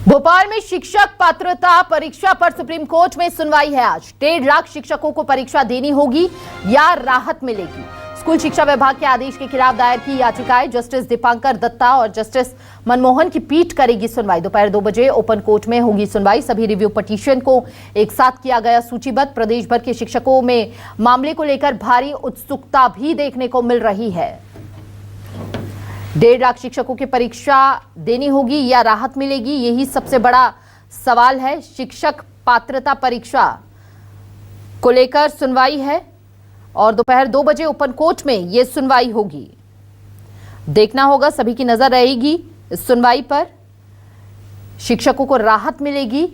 भोपाल में शिक्षक पात्रता परीक्षा पर सुप्रीम कोर्ट में सुनवाई है आज। 1.5 लाख शिक्षकों को परीक्षा देनी होगी या राहत मिलेगी। स्कूल शिक्षा विभाग के आदेश के खिलाफ दायर की याचिकाएं जस्टिस दीपांकर दत्ता और जस्टिस मनमोहन की पीठ करेगी सुनवाई। दोपहर 2 बजे ओपन कोर्ट में होगी सुनवाई। सभी रिव्यू पिटीशन को एक साथ किया गया सूचीबद्ध। प्रदेश भर के शिक्षकों में मामले को लेकर भारी उत्सुकता भी देखने को मिल रही है। 1.5 लाख शिक्षकों की परीक्षा देनी होगी या राहत मिलेगी, यही सबसे बड़ा सवाल है। शिक्षक पात्रता परीक्षा को लेकर सुनवाई है और दोपहर 2 बजे ओपन कोर्ट में यह सुनवाई होगी। देखना होगा, सभी की नजर रहेगी इस सुनवाई पर। शिक्षकों को राहत मिलेगी।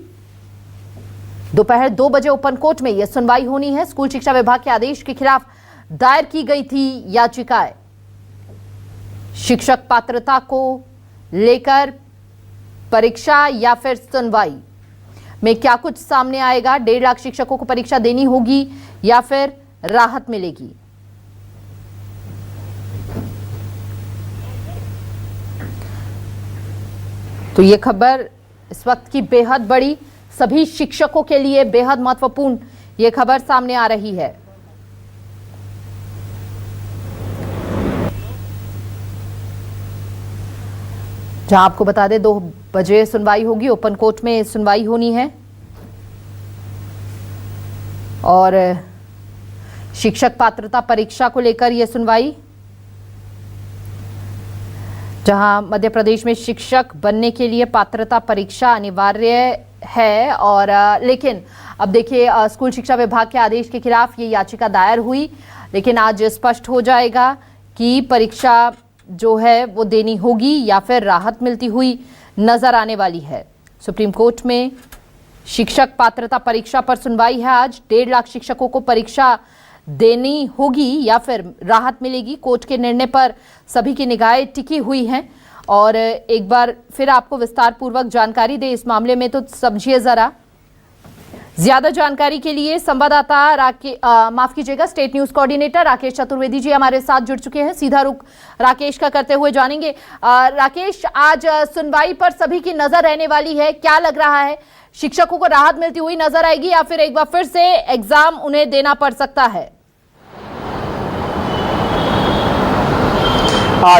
दोपहर 2 बजे ओपन कोर्ट में यह सुनवाई होनी है। स्कूल शिक्षा विभाग के आदेश के खिलाफ दायर की गई थी याचिकाएं। शिक्षक पात्रता को लेकर परीक्षा या फिर सुनवाई में क्या कुछ सामने आएगा। 1.5 लाख शिक्षकों को परीक्षा देनी होगी या फिर राहत मिलेगी। तो ये खबर इस वक्त की बेहद बड़ी, सभी शिक्षकों के लिए बेहद महत्वपूर्ण ये खबर सामने आ रही है। जहां आपको बता दें 2 बजे सुनवाई होगी, ओपन कोर्ट में सुनवाई होनी है और शिक्षक पात्रता परीक्षा को लेकर यह सुनवाई, जहां मध्य प्रदेश में शिक्षक बनने के लिए पात्रता परीक्षा अनिवार्य है। और लेकिन अब देखिए, स्कूल शिक्षा विभाग के आदेश के खिलाफ ये याचिका दायर हुई, लेकिन आज स्पष्ट हो जाएगा कि परीक्षा जो है वो देनी होगी या फिर राहत मिलती हुई नजर आने वाली है। सुप्रीम कोर्ट में शिक्षक पात्रता परीक्षा पर सुनवाई है आज। 1.5 लाख शिक्षकों को परीक्षा देनी होगी या फिर राहत मिलेगी। कोर्ट के निर्णय पर सभी की निगाहें टिकी हुई हैं और एक बार फिर आपको विस्तार पूर्वक जानकारी दे इस मामले में, तो समझिए जरा। ज्यादा जानकारी के लिए संवाददाता माफ कीजिएगा, state news coordinator Rakesh Chaturvedi ji हमारे साथ जुड़ चुके हैं। सीधा रुख राकेश का करते हुए जानेंगे। राकेश, आज सुनवाई पर सभी की नजर रहने वाली है, क्या लग रहा है? शिक्षकों को राहत मिलती हुई नजर आएगी या फिर एक बार फिर से एग्जाम उन्हें देना पड़ सकता है?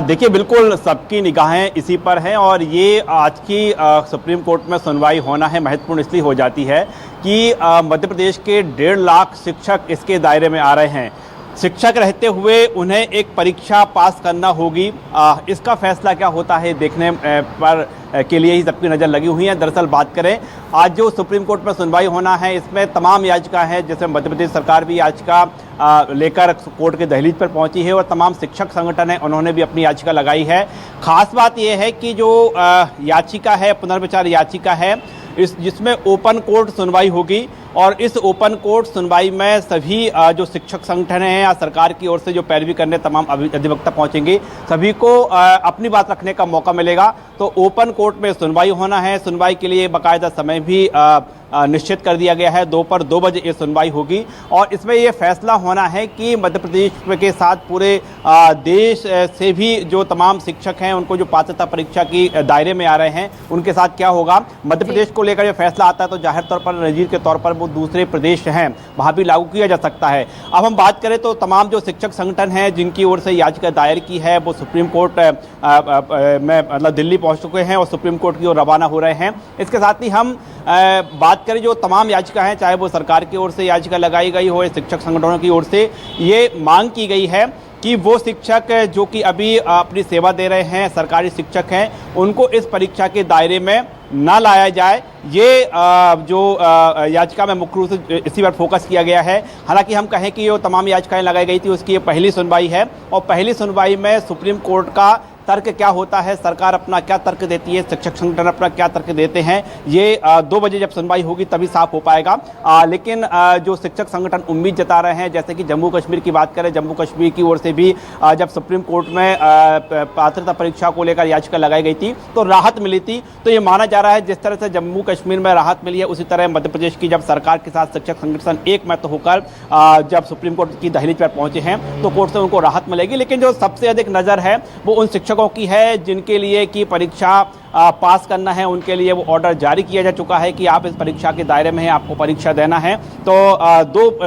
देखिए, बिल्कुल सबकी निगाहें इसी पर हैं और ये आज की सुप्रीम कोर्ट में सुनवाई होना है महत्वपूर्ण इसलिए हो जाती है कि मध्य प्रदेश के 1.5 लाख शिक्षक इसके दायरे में आ रहे हैं। शिक्षक रहते हुए उन्हें एक परीक्षा पास करना होगी। इसका फैसला क्या होता है देखने पर के लिए ही सबकी नज़र लगी हुई है। दरअसल बात करें, आज जो सुप्रीम कोर्ट में सुनवाई होना है इसमें तमाम याचिका है, जैसे मध्य प्रदेश सरकार भी याचिका लेकर कोर्ट के दहलीज पर पहुंची है और तमाम शिक्षक संगठन है उन्होंने भी अपनी याचिका लगाई है। खास बात यह है कि जो याचिका है, पुनर्विचार याचिका है, जिसमें ओपन कोर्ट सुनवाई होगी और इस ओपन कोर्ट सुनवाई में सभी जो शिक्षक संगठन हैं या सरकार की ओर से जो पैरवी करने तमाम अधिवक्ता पहुंचेंगे, सभी को अपनी बात रखने का मौका मिलेगा। तो ओपन कोर्ट में सुनवाई होना है। सुनवाई के लिए बाकायदा समय भी निश्चित कर दिया गया है। दोपहर 2 बजे ये सुनवाई होगी और इसमें यह फैसला होना है कि मध्य प्रदेश के साथ पूरे देश से भी जो तमाम शिक्षक हैं उनको जो पात्रता परीक्षा की दायरे में आ रहे हैं उनके साथ क्या होगा। मध्य प्रदेश को लेकर यह फैसला आता है तो जाहिर तौर पर नजीर के तौर पर वो दूसरे प्रदेश हैं वहाँ भी लागू किया जा सकता है। अब हम बात करें तो तमाम जो शिक्षक संगठन हैं जिनकी ओर से याचिका दायर की है वो सुप्रीम कोर्ट में मतलब दिल्ली पहुँच चुके हैं और सुप्रीम कोर्ट की ओर रवाना हो रहे हैं। इसके साथ ही हम बात करें जो तमाम याचिका हैं, चाहे वो सरकार की ओर से याचिका लगाई गई हो या शिक्षक संगठनों की ओर से, ये मांग की गई है कि वो शिक्षक जो कि अभी अपनी सेवा दे रहे हैं, सरकारी शिक्षक हैं, उनको इस परीक्षा के दायरे में ना लाया जाए। ये जो याचिका में मुख्य रूप से इसी पर फोकस किया गया है। हालांकि हम कहें कि जो तमाम याचिकाएं लगाई गई थी उसकी ये पहली सुनवाई है और पहली सुनवाई में सुप्रीम कोर्ट का तर्क क्या होता है, सरकार अपना क्या तर्क देती है, शिक्षक संगठन अपना क्या तर्क देते हैं, ये 2 बजे जब सुनवाई होगी तभी साफ हो पाएगा। लेकिन जो शिक्षक संगठन उम्मीद जता रहे हैं, जैसे कि जम्मू कश्मीर की बात करें, जम्मू कश्मीर की ओर से भी जब सुप्रीम कोर्ट में पात्रता परीक्षा को लेकर याचिका लगाई गई थी तो राहत मिली थी। तो ये माना जा रहा है जिस तरह से जम्मू कश्मीर में राहत मिली है उसी तरह मध्य प्रदेश की जब सरकार के साथ शिक्षक संगठन एक मत होकर जब सुप्रीम कोर्ट की दहलीज पर पहुंचे हैं तो कोर्ट से उनको राहत मिलेगी। लेकिन जो सबसे अधिक नजर है वो उन शिक्षक शिक्षकों की है जिनके लिए कि परीक्षा पास करना है, उनके लिए वो ऑर्डर जारी किया जा चुका है कि आप इस परीक्षा के दायरे में हैं, आपको परीक्षा देना है। तो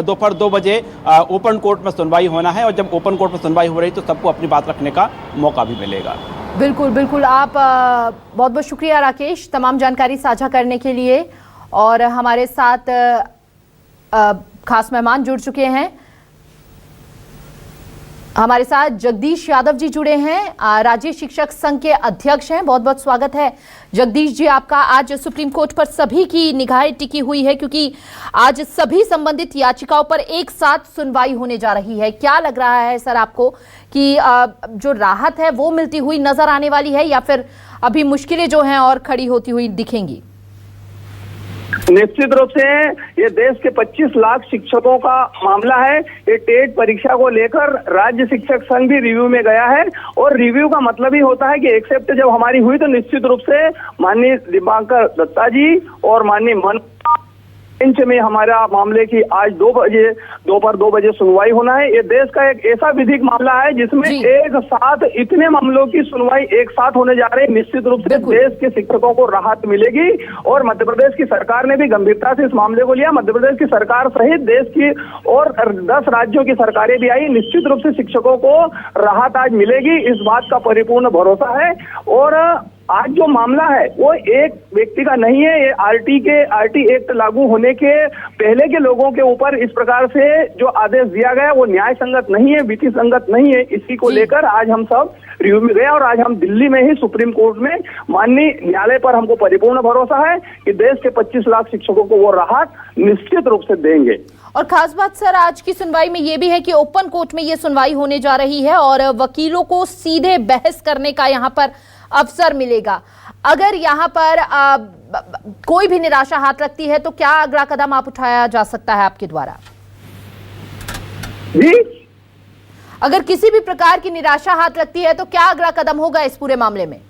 दोपहर 2 बजे ओपन कोर्ट में सुनवाई होना है और जब ओपन कोर्ट में सुनवाई हो रही तो सबको अपनी बात रखने का मौका भी मिलेगा। बिल्कुल बिल्कुल, आप बहुत बहुत शुक्रिया राकेश तमाम जानकारी साझा करने के लिए। और हमारे साथ खास मेहमान जुड़ चुके हैं, हमारे साथ जगदीश यादव जी जुड़े हैं, राज्य शिक्षक संघ के अध्यक्ष हैं। बहुत बहुत स्वागत है जगदीश जी आपका। आज सुप्रीम कोर्ट पर सभी की निगाहें टिकी हुई है क्योंकि आज सभी संबंधित याचिकाओं पर एक साथ सुनवाई होने जा रही है। क्या लग रहा है सर आपको कि जो राहत है वो मिलती हुई नजर आने वाली है या फिर अभी मुश्किलें जो हैं और खड़ी होती हुई दिखेंगी? निश्चित रूप से ये देश के 25 लाख शिक्षकों का मामला है। ये टेट परीक्षा को लेकर राज्य शिक्षक संघ भी रिव्यू में गया है और रिव्यू का मतलब ही होता है कि एक्सेप्ट जब हमारी हुई तो निश्चित रूप से माननीय दिवाकर दत्ता जी और माननीय मन बेंच में हमारा मामले की आज दोपहर 2 बजे सुनवाई होना है। ये देश का एक ऐसा विधिक मामला है जिसमें एक साथ इतने मामलों की सुनवाई एक साथ होने जा रही है। निश्चित रूप से देश के शिक्षकों को राहत मिलेगी और मध्य प्रदेश की सरकार ने भी गंभीरता से इस मामले को लिया। मध्य प्रदेश की सरकार सहित देश की और 10 राज्यों की सरकारें भी आई। निश्चित रूप से शिक्षकों को राहत आज मिलेगी, इस बात का परिपूर्ण भरोसा है। और आज जो मामला है वो एक व्यक्ति का नहीं है, ये आरटी एक्ट लागू होने के पहले के लोगों के ऊपर इस प्रकार से जो आदेश दिया गया वो न्याय संगत नहीं है, विधि संगत नहीं है। इसी को लेकर आज हम सब रिव्यू में गए और आज हम दिल्ली में ही सुप्रीम कोर्ट में माननीय न्यायालय पर हमको परिपूर्ण भरोसा है कि देश के 25 लाख शिक्षकों को वो राहत निश्चित रूप से देंगे। और खास बात सर आज की सुनवाई में ये भी है कि ओपन कोर्ट में ये सुनवाई होने जा रही है और वकीलों को सीधे बहस करने का यहाँ पर अवसर मिलेगा। अगर यहाँ पर कोई भी निराशा हाथ लगती है तो क्या अगला कदम आप उठाया जा सकता है आपके द्वारा? जी, अगर किसी भी प्रकार की निराशा हाथ लगती है तो क्या अगला कदम होगा इस पूरे मामले में?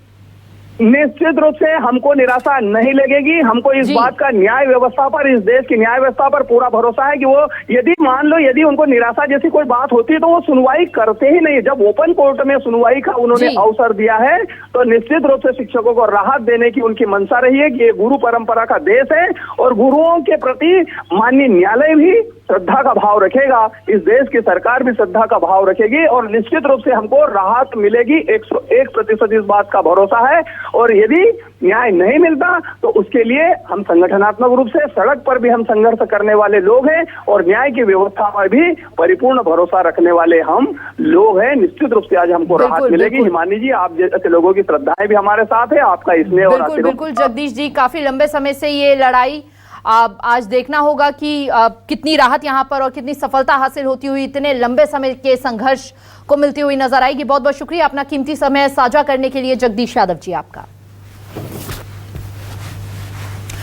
निश्चित रूप से हमको निराशा नहीं लगेगी। हमको इस बात का न्याय व्यवस्था पर, इस देश की न्याय व्यवस्था पर पूरा भरोसा है कि वो यदि मान लो यदि उनको निराशा जैसी कोई बात होती है तो वो सुनवाई करते ही नहीं। जब ओपन कोर्ट में सुनवाई का उन्होंने अवसर दिया है तो निश्चित रूप से शिक्षकों को राहत देने की उनकी मंशा रही है कि ये गुरु परंपरा का देश है और गुरुओं के प्रति माननीय न्यायालय भी श्रद्धा का भाव रखेगा, इस देश की सरकार भी श्रद्धा का भाव रखेगी और निश्चित रूप से हमको राहत मिलेगी। 101% इस बात का भरोसा है। और यदि न्याय नहीं मिलता तो उसके लिए हम संगठनात्मक रूप से सड़क पर भी हम संघर्ष करने वाले लोग हैं और न्याय की व्यवस्था पर भी परिपूर्ण भरोसा रखने वाले हम लोग हैं। निश्चित रूप से आज हमको राहत मिलेगी। हिमानी जी, आप जैसे लोगों की श्रद्धाएं भी हमारे साथ है, आपका स्नेह और आशीर्वाद। बिल्कुल जगदीश जी, काफी लंबे समय से ये लड़ाई आज देखना होगा कि कितनी राहत यहाँ पर और कितनी सफलता हासिल होती हुई इतने लंबे समय के संघर्ष को मिलती हुई नजर आएगी। बहुत बहुत शुक्रिया अपना कीमती समय साझा करने के लिए जगदीश यादव जी आपका।